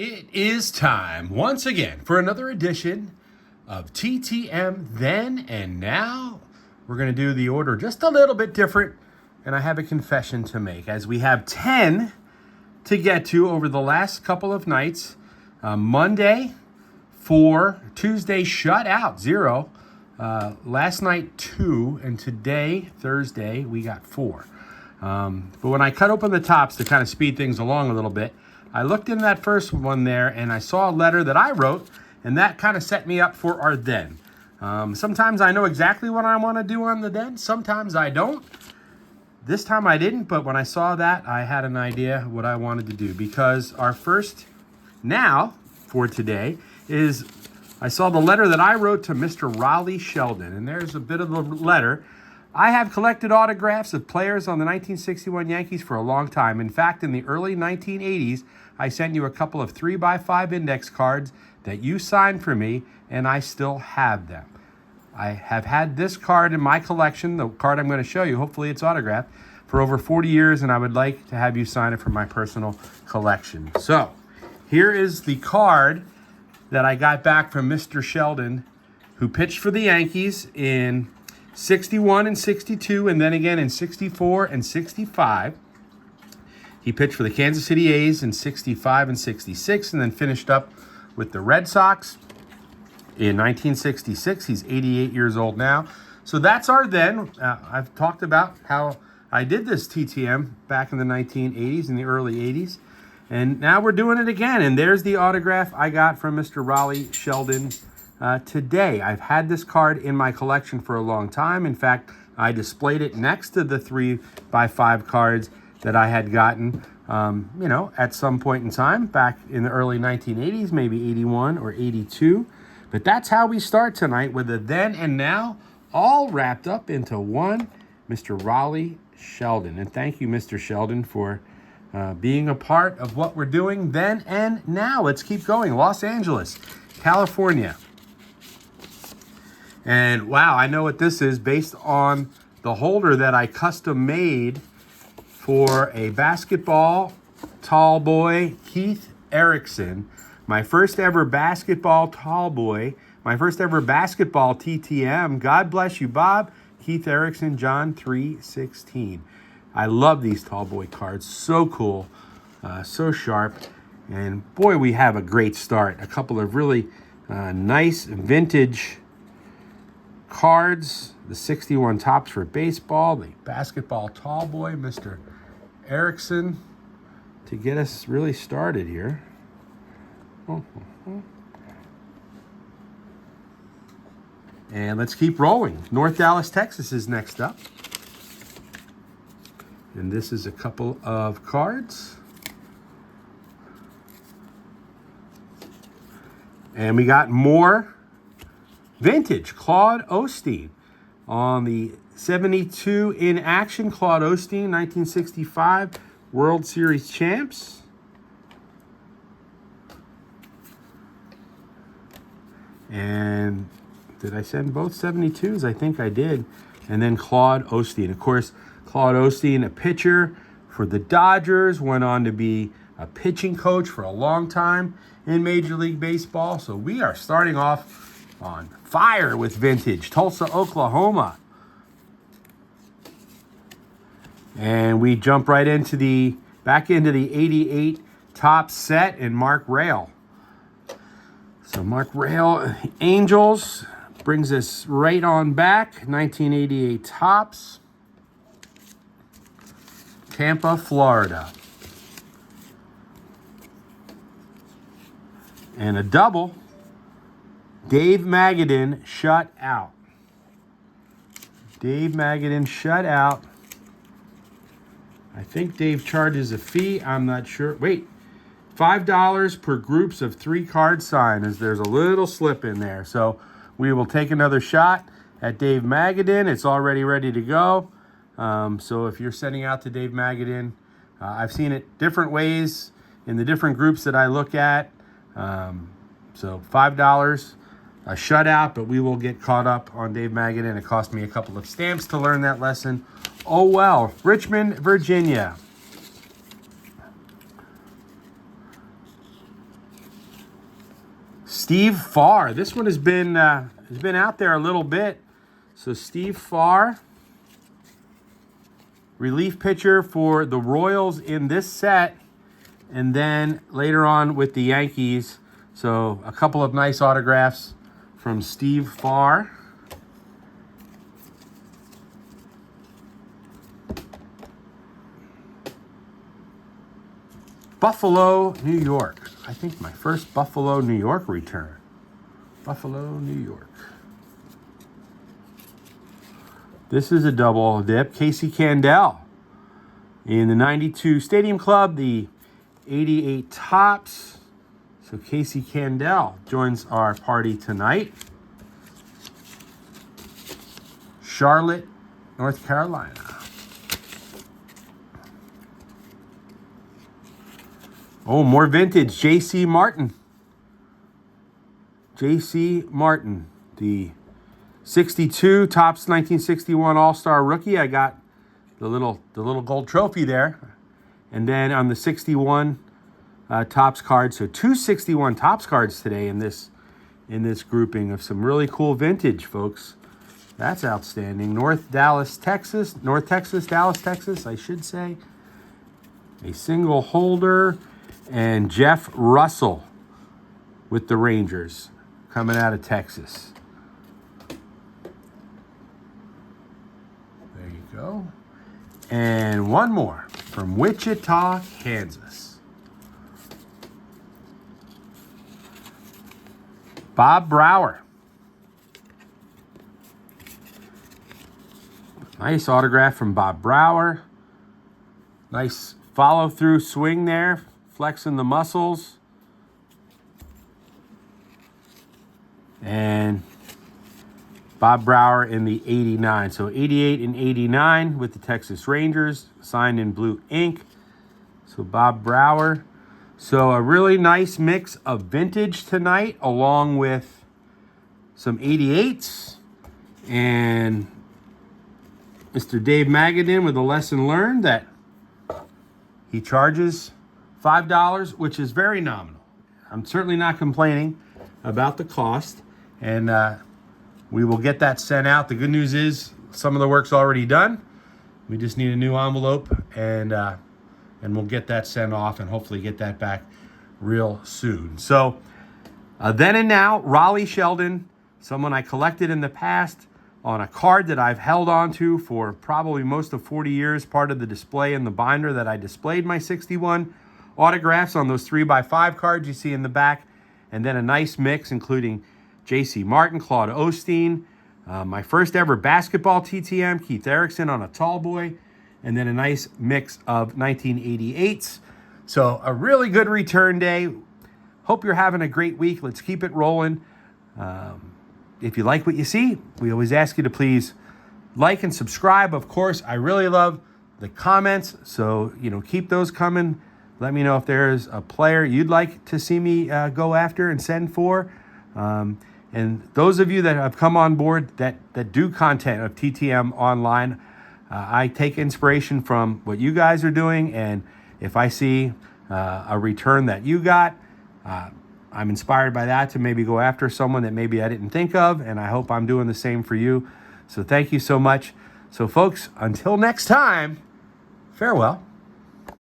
It is time once again for another edition of TTM Then and Now. We're going to do the order just a little bit different, and I have a confession to make as we have 10 to get to over the last couple of nights. Monday, 4, Tuesday, shut out, 0. Last night, 2, and today, Thursday, we got 4. But when I cut open the tops to kind of speed things along a little bit, I looked in that first one there and I saw a letter that I wrote, and that kind of set me up for our then. Sometimes I know exactly what I want to do on the then. Sometimes I don't. This time I didn't, but when I saw that, I had an idea what I wanted to do, because our first now for today is I saw the letter that I wrote to Mr. Rollie Sheldon, and there's a bit of the letter. I have collected autographs of players on the 1961 Yankees for a long time. In fact, in the early 1980s, I sent you a couple of 3x5 index cards that you signed for me, and I still have them. I have had this card in my collection, the card I'm going to show you, hopefully it's autographed, for over 40 years, and I would like to have you sign it for my personal collection. So, here is the card that I got back from Mr. Sheldon, who pitched for the Yankees in 61 and 62, and then again in 64 and 65. He pitched for the Kansas City A's in 65 and 66, and then finished up with the Red Sox in 1966. He's 88 years old now. So that's our then. I've talked about how I did this TTM back in the 1980s, in the early 80s. And now we're doing it again. And there's the autograph I got from Mr. Rollie Sheldon today. I've had this card in my collection for a long time. In fact, I displayed it next to the 3x5 cards that I had gotten, at some point in time back in the early 1980s, maybe 81 or 82. But that's how we start tonight, with a then and now all wrapped up into one, Mr. Rollie Sheldon. And thank you, Mr. Sheldon, for being a part of what we're doing then and now. Let's keep going. Los Angeles, California. And wow, I know what this is based on the holder that I custom made for a basketball tall boy, Keith Erickson. My first ever basketball tall boy, my first ever basketball TTM. God bless you, Bob. Keith Erickson, John 3:16. I love these tall boy cards. So cool, so sharp. And boy, we have a great start. A couple of really nice vintage cards. The 61 tops for baseball. The basketball tall boy, Mr. Erickson, to get us really started here. And let's keep rolling. North Dallas, Texas is next up. And this is a couple of cards. And we got more vintage. Claude Osteen on the 72 in action. Claude Osteen, 1965 World Series champs. And did I send both 72s? I think I did. And then Claude Osteen. Of course, Claude Osteen, a pitcher for the Dodgers, went on to be a pitching coach for a long time in Major League Baseball. So we are starting off on fire with vintage. Tulsa, Oklahoma. And we jump right into back into the 88 top set in Mark Rail. So Mark Rail, Angels, brings us right on back. 1988 tops. Tampa, Florida. And a double. Dave Magadan shut out. Dave Magadan shut out. I think Dave charges a fee. I'm not sure. Wait. $5 per groups of 3 cards signed, as there's a little slip in there. So we will take another shot at Dave Magadan. It's already ready to go. So if you're sending out to Dave Magadan, I've seen it different ways in the different groups that I look at. So $5 a shutout, but we will get caught up on Dave Magadan. It cost me a couple of stamps to learn that lesson. Oh well. Richmond, Virginia. Steve Farr. This one has been out there a little bit. So Steve Farr, relief pitcher for the Royals in this set, and then later on with the Yankees. So a couple of nice autographs from Steve Farr. Buffalo, New York. I think my first Buffalo, New York return. Buffalo, New York. This is a double dip. Casey Candell in the 92 Stadium Club, the 88 Tops. So Casey Candell joins our party tonight. Charlotte, North Carolina. Oh, more vintage. J.C. Martin. J.C. Martin, the 62 Topps 1961 All-Star Rookie. I got the little gold trophy there. And then on the 61 Topps card. So 261 Topps cards today in this grouping of some really cool vintage, folks. That's outstanding. North Texas, Dallas, Texas, I should say. A single holder. And Jeff Russell with the Rangers coming out of Texas. There you go. And one more from Wichita, Kansas. Bob Brower. Nice autograph from Bob Brower. Nice follow-through swing there. Flexing the muscles. And Bob Brower in the 89. So 88 and 89 with the Texas Rangers, signed in blue ink. So Bob Brower. So a really nice mix of vintage tonight, along with some 88s. And Mr. Dave Magadan with a lesson learned that he charges $5, which is very nominal. I'm certainly not complaining about the cost, and we will get that sent out. The good news is some of the work's already done. We just need a new envelope, and we'll get that sent off and hopefully get that back real soon. So then and now, Rollie Sheldon, someone I collected in the past on a card that I've held on to for probably most of 40 years, part of the display in the binder that I displayed my 61 autographs on those 3x5 cards you see in the back, and then a nice mix including J.C. Martin, Claude Osteen, my first ever basketball TTM, Keith Erickson on a tall boy, and then a nice mix of 1988s. So a really good return day. Hope you're having a great week. Let's keep it rolling. If you like what you see, we always ask you to please like and subscribe. Of course, I really love the comments, so keep those coming. Let me know if there's a player you'd like to see me go after and send for. And those of you that have come on board that do content of TTM online, I take inspiration from what you guys are doing. And if I see a return that you got, I'm inspired by that to maybe go after someone that maybe I didn't think of. And I hope I'm doing the same for you. So thank you so much. So folks, until next time, farewell.